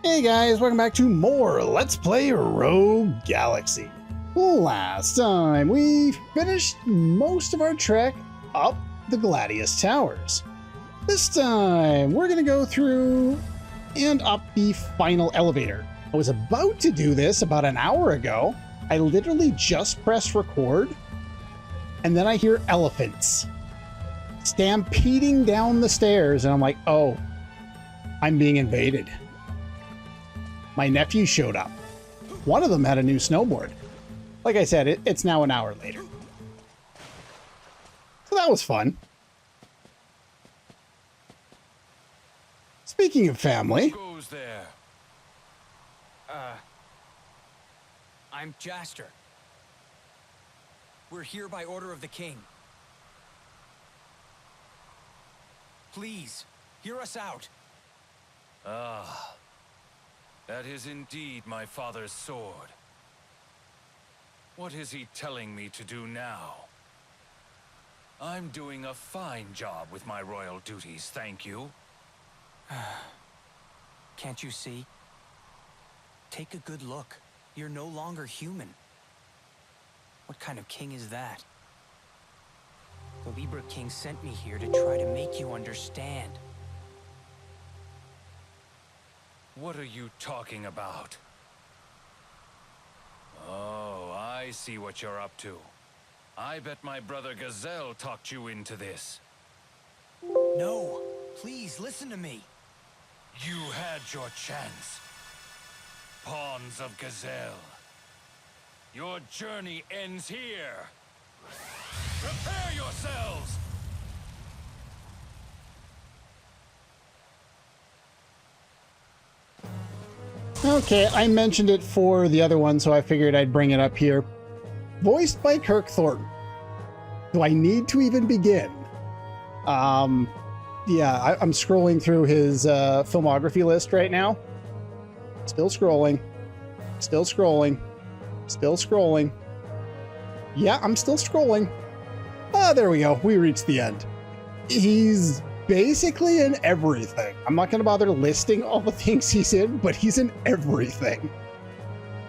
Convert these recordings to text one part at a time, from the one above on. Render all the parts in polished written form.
Hey guys, welcome back to more Let's Play Rogue Galaxy. Last time we finished most of our trek up the Gladius Towers. This time we're going to go through and up the final elevator. I was about to do this about an hour ago. I literally just pressed record and then I hear elephants stampeding down the stairs and I'm like, oh, I'm being invaded. My nephew showed up. One of them had a new snowboard. Like I said, it's now an hour later. So that was fun. Speaking of family. Who goes there? I'm Jaster. We're here by order of the king. Please, hear us out. Ah. That is indeed my father's sword. What is he telling me to do now? I'm doing a fine job with my royal duties, thank you. Can't you see? Take a good look. You're no longer human. What kind of king is that? The Libra King sent me here to try to make you understand. What are you talking about? Oh, I see what you're up to. I bet my brother Gazelle talked you into this. No, please listen to me. You had your chance. Pawns of Gazelle. Your journey ends here. Prepare yourselves! Okay, I mentioned it for the other one, so I figured I'd bring it up here. Voiced by Kirk Thornton. Do I need to even begin? Yeah, I'm scrolling through his filmography list right now. Still scrolling. Still scrolling. Still scrolling. Yeah, I'm still scrolling. Ah, there we go. We reached the end. He's basically in everything. I'm not going to bother listing all the things he's in, but he's in everything.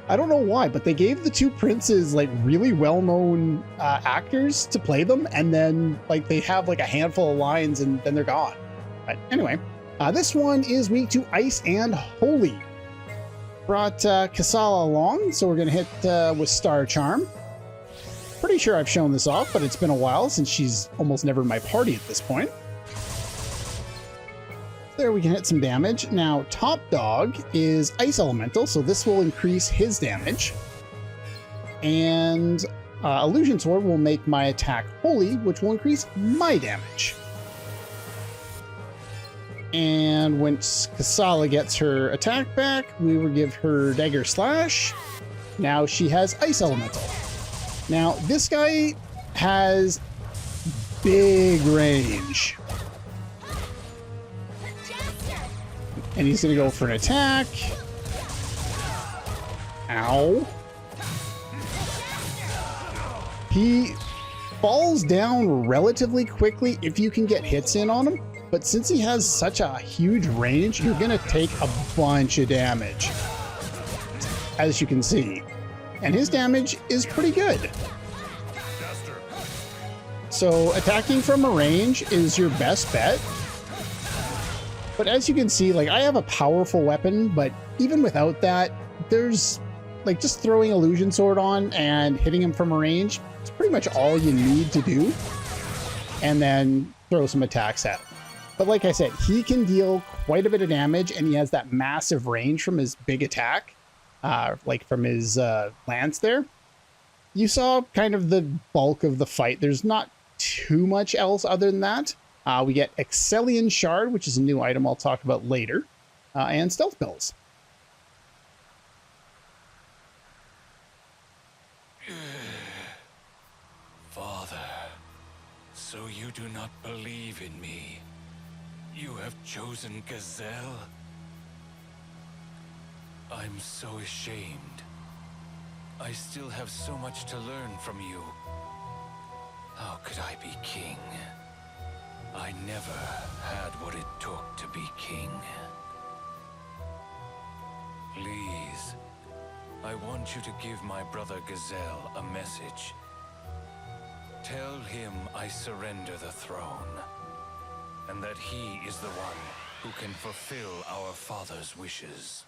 I don't know why, but they gave the two princes like really well-known actors to play them, and then like they have like a handful of lines and then they're gone. But anyway, this one is week 2 Ice and Holy. Brought Kasala along, so we're going to hit with Star Charm. Pretty sure I've shown this off, but it's been a while since she's almost never in my party at this point. There we can hit some damage. Now, Top Dog is Ice Elemental, so this will increase his damage. And Illusion Sword will make my attack Holy, which will increase my damage. And once Kasala gets her attack back, we will give her Dagger Slash. Now she has Ice Elemental. Now, this guy has big range. And he's going to go for an attack. Ow. He falls down relatively quickly if you can get hits in on him. But since he has such a huge range, you're going to take a bunch of damage, as you can see. And his damage is pretty good. So attacking from a range is your best bet. But as you can see, like I have a powerful weapon, but even without that, there's like just throwing Illusion Sword on and hitting him from a range. It's pretty much all you need to do. And then throw some attacks at him. But like I said, he can deal quite a bit of damage and he has that massive range from his big attack, like from his lance there. You saw kind of the bulk of the fight. There's not too much else other than that. We get Excellion Shard, which is a new item I'll talk about later, and Stealth Pills. Father, so you do not believe in me. You have chosen Gazelle? I'm so ashamed. I still have so much to learn from you. How could I be king? I never had what it took to be king. Please, I want you to give my brother Gazelle a message. Tell him I surrender the throne, and that he is the one who can fulfill our father's wishes.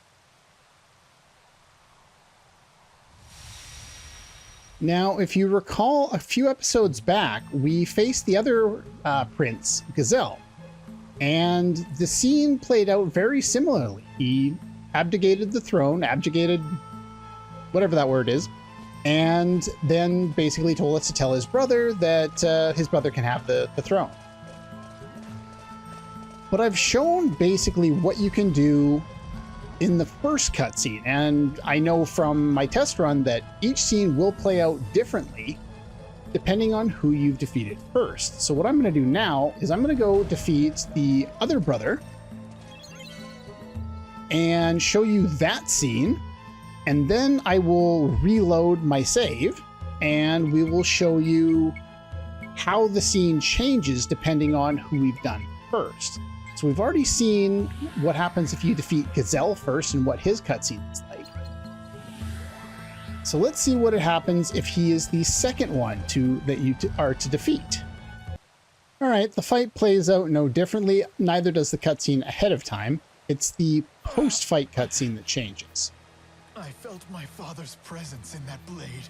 Now, if you recall a few episodes back, we faced the other prince, Gazelle, and the scene played out very similarly. He abdicated the throne, abjugated, whatever that word is, and then basically told us to tell his brother that his brother can have the throne. But I've shown basically what you can do in the first cutscene, and I know from my test run that each scene will play out differently depending on who you've defeated first. So what I'm going to do now is I'm going to go defeat the other brother and show you that scene, and then I will reload my save and we will show you how the scene changes depending on who we've done first. So we've already seen what happens if you defeat Gazelle first and what his cutscene is like. So let's see what happens if he is the second one that you are to defeat. All right, the fight plays out no differently. Neither does the cutscene ahead of time. It's the post-fight cutscene that changes. I felt my father's presence in that blade.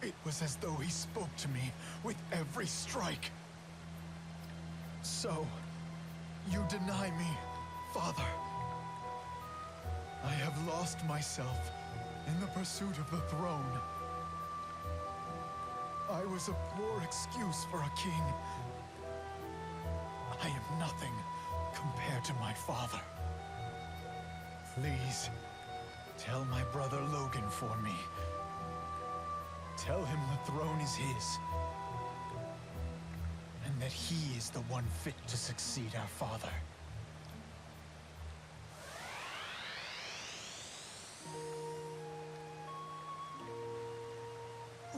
It was as though he spoke to me with every strike. So, you deny me, Father. I have lost myself in the pursuit of the throne. I was a poor excuse for a king. I am nothing compared to my father. Please, tell my brother Logan for me. Tell him the throne is his, and that he is the one fit to succeed our father.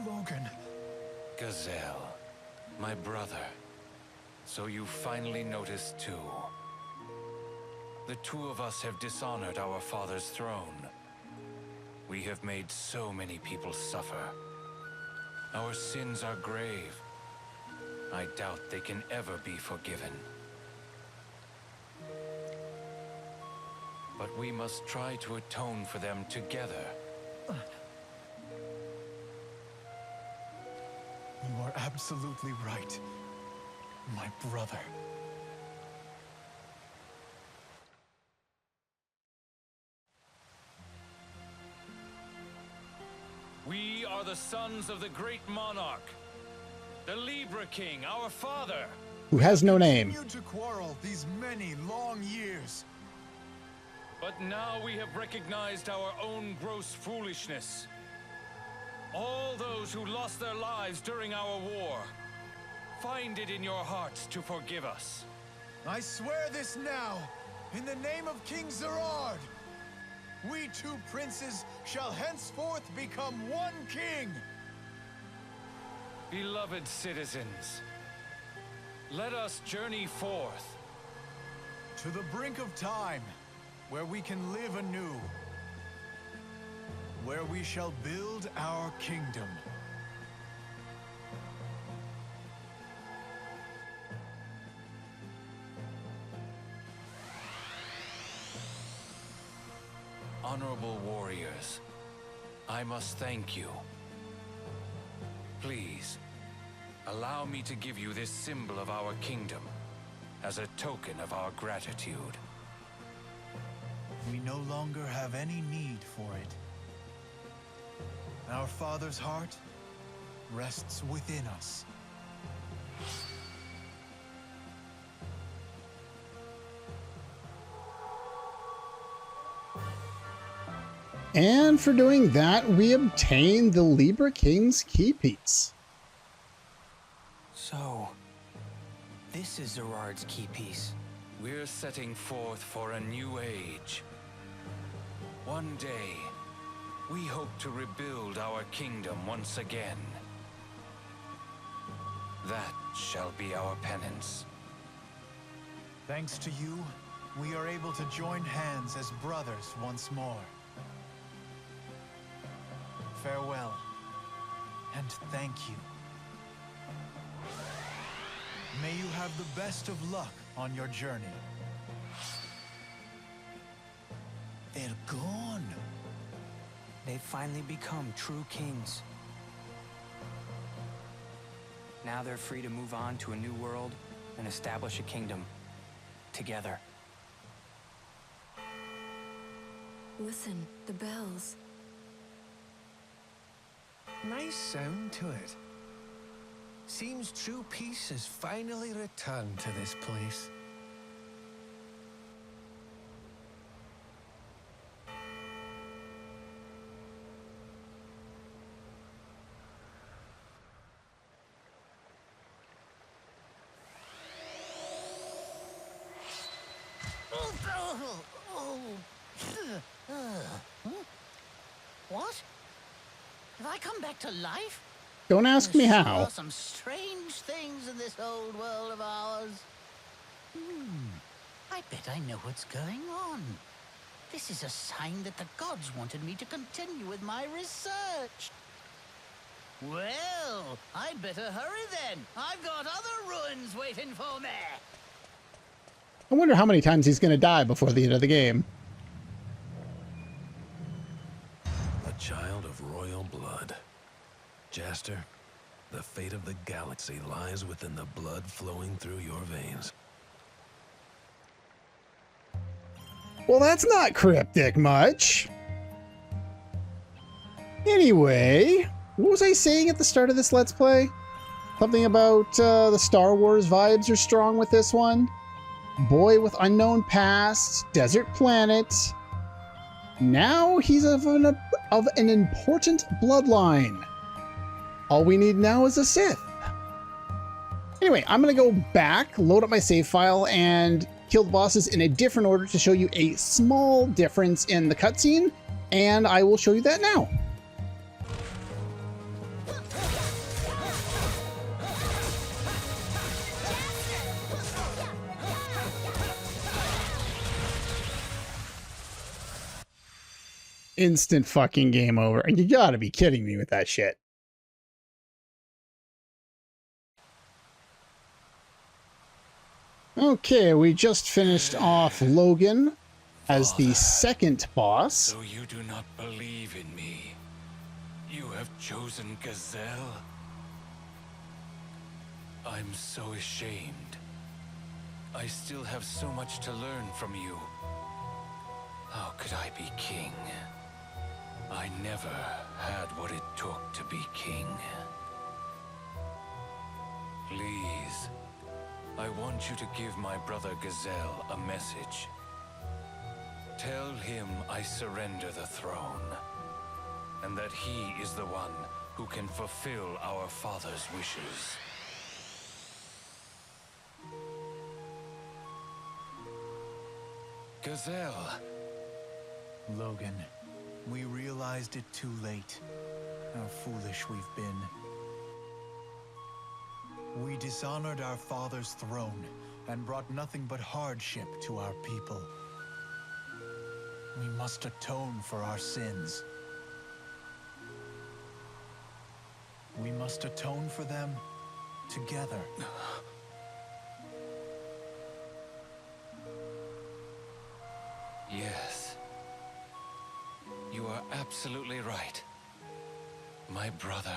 Logan. Gazelle, my brother. So you finally noticed too. The two of us have dishonored our father's throne. We have made so many people suffer. Our sins are grave. I doubt they can ever be forgiven. But we must try to atone for them together. You are absolutely right, my brother. We are the sons of the great monarch, the Libra King, our father. Who has no name. Continued to quarrel these many long years. But now we have recognized our own gross foolishness. All those who lost their lives during our war, find it in your hearts to forgive us. I swear this now, in the name of King Zerard. We two princes shall henceforth become one king. Beloved citizens, let us journey forth. To the brink of time, where we can live anew. Where we shall build our kingdom. Honorable warriors, I must thank you. Please, allow me to give you this symbol of our kingdom as a token of our gratitude. We no longer have any need for it. Our father's heart rests within us. And for doing that, we obtain the Libra King's key piece. So, this is Zerard's key piece. We're setting forth for a new age. One day, we hope to rebuild our kingdom once again. That shall be our penance. Thanks to you, we are able to join hands as brothers once more. Farewell, and thank you. May you have the best of luck on your journey. They're gone. They've finally become true kings. Now they're free to move on to a new world and establish a kingdom. Together. Listen, the bells. Nice sound to it. Seems true peace has finally returned to this place. What? Have I come back to life? Don't ask me There how. are some strange things in this old world of ours. I bet I know what's going on. This is a sign that the gods wanted me to continue with my research. Well, I'd better hurry then. I've got other ruins waiting for me. I wonder how many times he's going to die before the end of the game. A child of royal blood. Jaster, the fate of the galaxy lies within the blood flowing through your veins. Well, that's not cryptic much. Anyway, what was I saying at the start of this Let's Play? Something about the Star Wars vibes are strong with this one. Boy with unknown past, desert planet. Now he's of an important bloodline. All we need now is a Sith. Anyway, I'm gonna go back, load up my save file, and kill the bosses in a different order to show you a small difference in the cutscene, and I will show you that now. Instant fucking game over. You gotta be kidding me with that shit. Okay, we just finished off Logan as the second boss. So you do not believe in me. You have chosen Gazelle. I'm so ashamed. I still have so much to learn from you. How could I be king? I never had what it took to be king. Please, I want you to give my brother Gazelle a message. Tell him I surrender the throne, and that he is the one who can fulfill our father's wishes. Gazelle. Logan, we realized it too late. How foolish we've been. We dishonored our father's throne and brought nothing but hardship to our people. We must atone for our sins. We must atone for them together. Yes. You are absolutely right. My brother.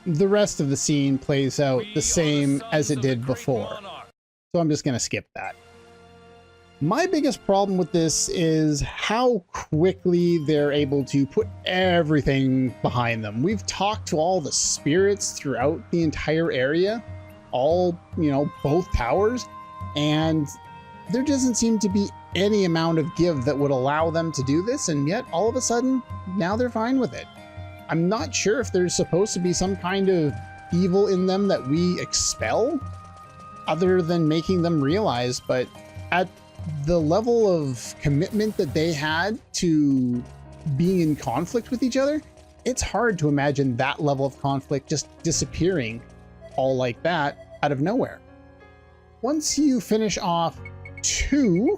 The rest of the scene plays out the same as it did before, so I'm just going to skip that. My biggest problem with this is how quickly they're able to put everything behind them. We've talked to all the spirits throughout the entire area, all, both towers, and there doesn't seem to be any amount of give that would allow them to do this, and yet all of a sudden, now they're fine with it. I'm not sure if there's supposed to be some kind of evil in them that we expel, other than making them realize, but at the level of commitment that they had to being in conflict with each other, it's hard to imagine that level of conflict just disappearing all like that. out of nowhere. Once you finish off 2,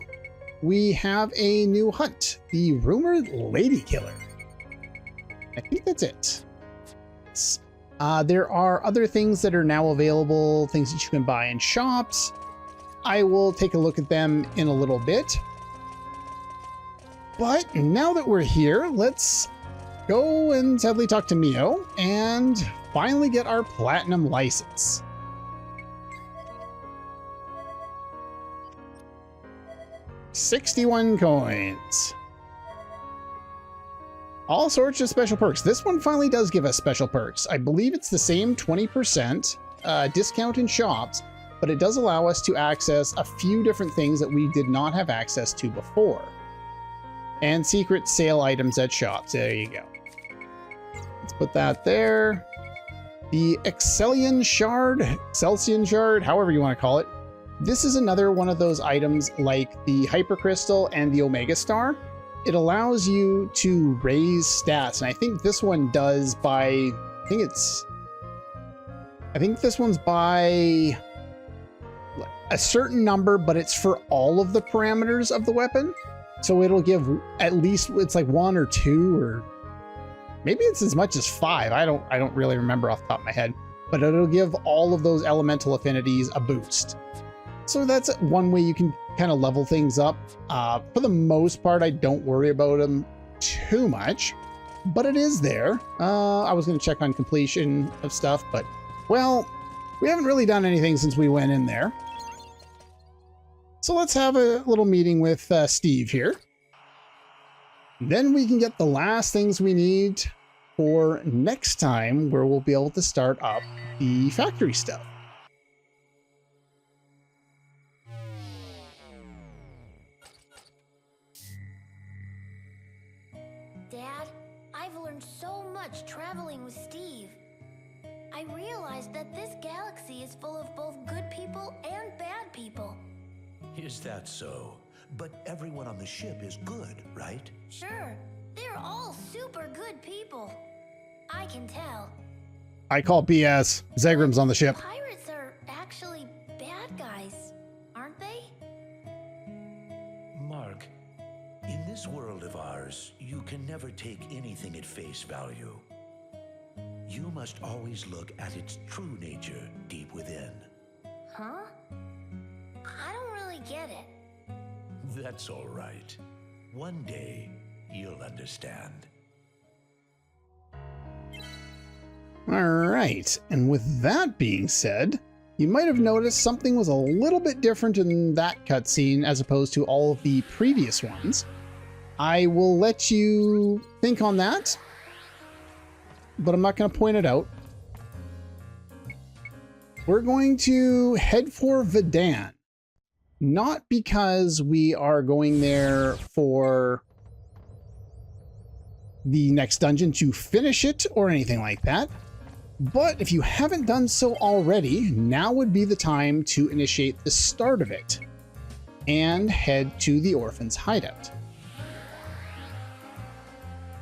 we have a new hunt, the Rumored Lady Killer. I think that's it. There are other things that are now available, things that you can buy in shops. I will take a look at them in a little bit. But now that we're here, let's go and sadly talk to Mio and finally get our platinum license. $61 coins. All sorts of special perks. This one finally does give us special perks. I believe it's the same 20% discount in shops, but it does allow us to access a few different things that we did not have access to before. And secret sale items at shops. There you go. Let's put that there. The Excelsior Shard, however you want to call it. This is another one of those items like the Hypercrystal and the Omega Star. It allows you to raise stats, and I think this one does by, I think this one's by a certain number, but it's for all of the parameters of the weapon. So it'll give at least, it's like 1 or 2, or maybe it's as much as 5. I don't really remember off the top of my head, but it'll give all of those elemental affinities a boost. So that's one way you can kind of level things up. For the most part, I don't worry about them too much, but it is there. I was going to check on completion of stuff, but well, we haven't really done anything since we went in there. So let's have a little meeting with Steve here. Then we can get the last things we need for next time, where we'll be able to start up the factory stuff. Dad, I've learned so much traveling with Steve. I realized that this galaxy is full of both good people and bad people. Is that so? But everyone on the ship is good, right? Sure, they're all super good people. I can tell. I call BS. Zegram's on the ship. Pirates are actually bad guys, aren't they? Mark, in this world of ours, you can never take anything at face value. You must always look at its true nature deep within. Huh? I don't really get it. That's all right. One day, you'll understand. All right, and with that being said, you might have noticed something was a little bit different in that cutscene as opposed to all of the previous ones. I will let you think on that, but I'm not going to point it out. We're going to head for Vidan. Not because we are going there for the next dungeon to finish it or anything like that, but if you haven't done so already, now would be the time to initiate the start of it and head to the Orphan's hideout.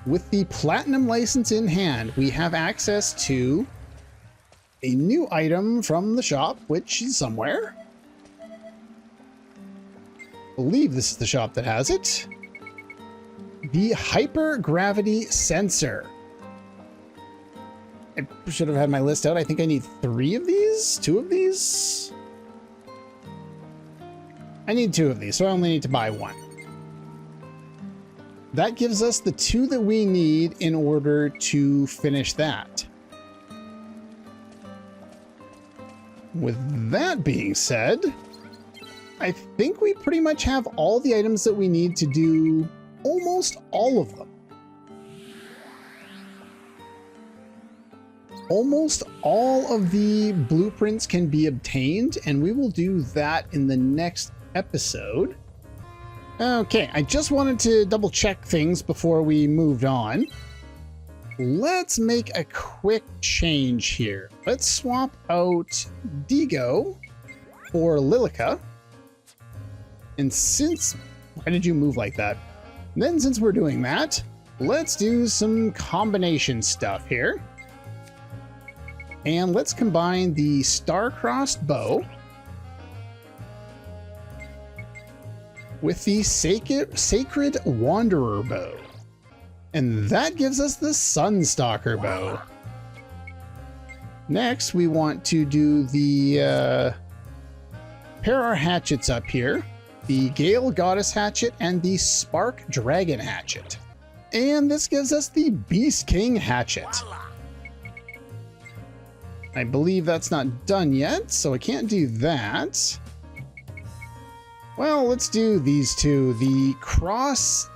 With the Platinum license in hand, we have access to a new item from the shop, which is somewhere. I believe this is the shop that has it. The Hypergravity Sensor. I should have had my list out. I think I need 3 of these? 2 of these? I need 2 of these, so I only need to buy 1. That gives us the 2 that we need in order to finish that. With that being said, I think we pretty much have all the items that we need to do almost all of them. Almost all of the blueprints can be obtained, and we will do that in the next episode. Okay, I just wanted to double check things before we moved on. Let's make a quick change here. Let's swap out Digo for Lilica. And since... why did you move like that? And then since we're doing that, let's do some combination stuff here. And let's combine the star-crossed bow with the sacred wanderer bow. And that gives us the Sunstalker bow. Next, we want to do the pair our hatchets up here. The Gale Goddess Hatchet and the Spark Dragon Hatchet. And this gives us the Beast King Hatchet. I believe that's not done yet, so I can't do that. Well, let's do these two. The Cross...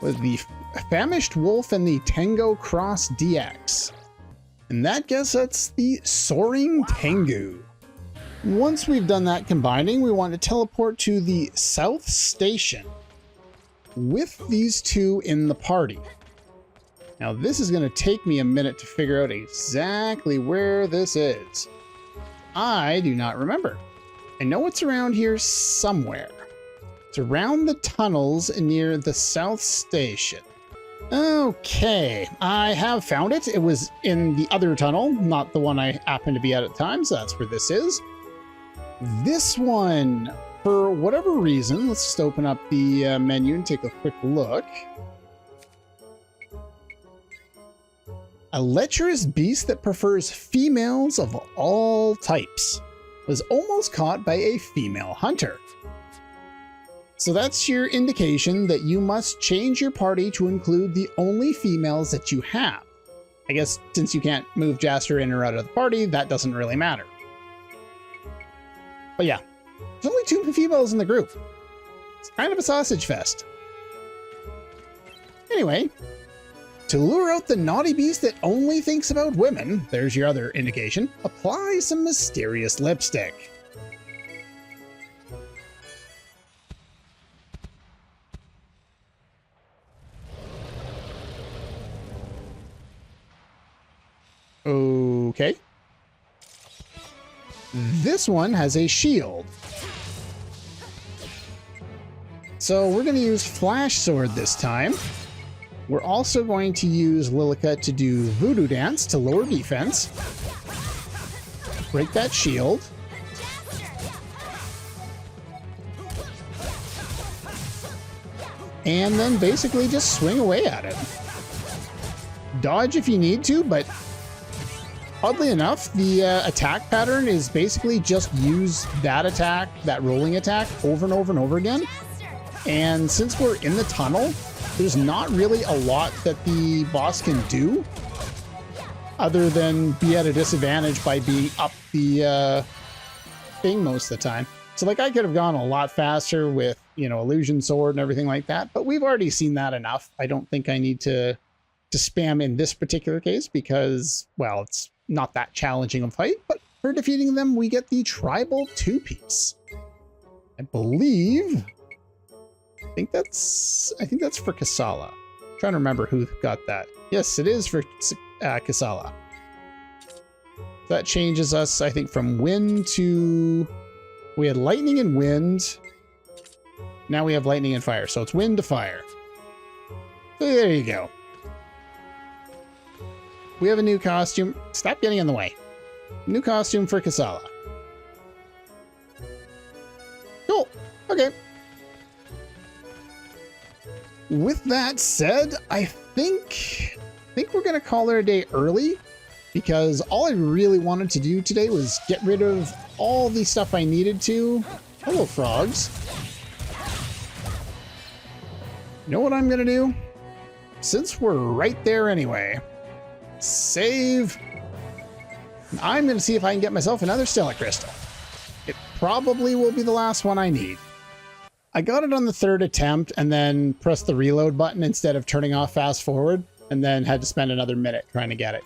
with the Famished Wolf and the Tango Cross DX. And that gets us the Soaring Tengu. Once we've done that combining, we want to teleport to the South Station with these two in the party. Now this is going to take me a minute to figure out exactly where this is. I do not remember. I know it's around here somewhere. It's around the tunnels near the South Station. Okay, I have found it. It was in the other tunnel, not the one I happened to be at the time, so that's where this is. This one, for whatever reason, let's just open up the menu and take a quick look. A lecherous beast that prefers females of all types was almost caught by a female hunter. So that's your indication that you must change your party to include the only females that you have. I guess since you can't move Jaster in or out of the party, that doesn't really matter. But yeah, there's only 2 females in the group. It's kind of a sausage fest. Anyway, to lure out the naughty beast that only thinks about women, there's your other indication, apply some mysterious lipstick. Okay. This one has a shield. So we're going to use Flash Sword this time. We're also going to use Lilica to do Voodoo Dance to lower defense. Break that shield. And then basically just swing away at it. Dodge if you need to, but oddly enough, the attack pattern is basically just use that attack, that rolling attack, over and over and over again. And since we're in the tunnel, there's not really a lot that the boss can do other than be at a disadvantage by being up the thing most of the time. So like I could have gone a lot faster with, you know, Illusion Sword and everything like that, but we've already seen that enough. I don't think I need to spam in this particular case because, well, it's not that challenging a fight, but for defeating them, we get the Tribal 2-piece. I believe... I think that's for Kasala. I'm trying to remember who got that. Yes, it is for Kasala. That changes us, I think, from wind to... We had lightning and wind. Now we have lightning and fire, so it's wind to fire. So there you go. We have a new costume. Stop getting in the way. New costume for Kasala. Cool. Okay. With that said, I think we're going to call it a day early because all I really wanted to do today was get rid of all the stuff I needed to. Hello, frogs. You know what I'm going to do? Since we're right there anyway, save. I'm going to see if I can get myself another Stellar Crystal. It probably will be the last one I need. I got it on the 3rd attempt and then pressed the reload button instead of turning off fast forward and then had to spend another minute trying to get it.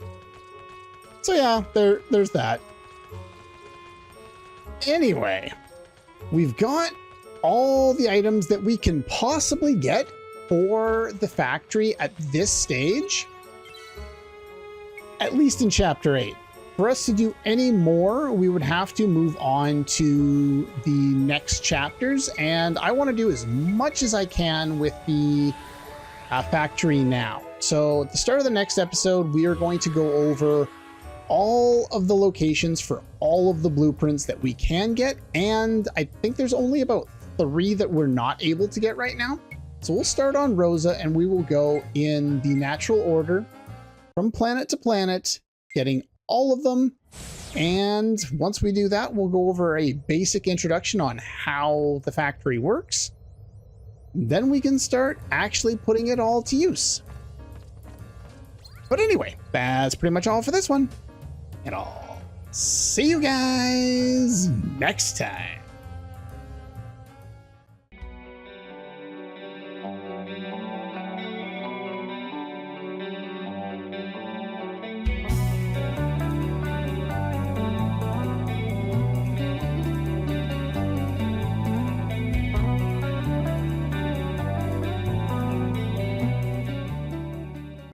So yeah, there's that. Anyway, we've got all the items that we can possibly get for the factory at this stage, at least in Chapter 8. For us to do any more, we would have to move on to the next chapters, and I want to do as much as I can with the factory now. So at the start of the next episode, we are going to go over all of the locations for all of the blueprints that we can get. And I think there's only about 3 that we're not able to get right now. So we'll start on Rosa and we will go in the natural order from planet to planet, getting all of them. And once we do that, we'll go over a basic introduction on how the factory works. Then we can start actually putting it all to use. But anyway, that's pretty much all for this one. And I'll see you guys next time.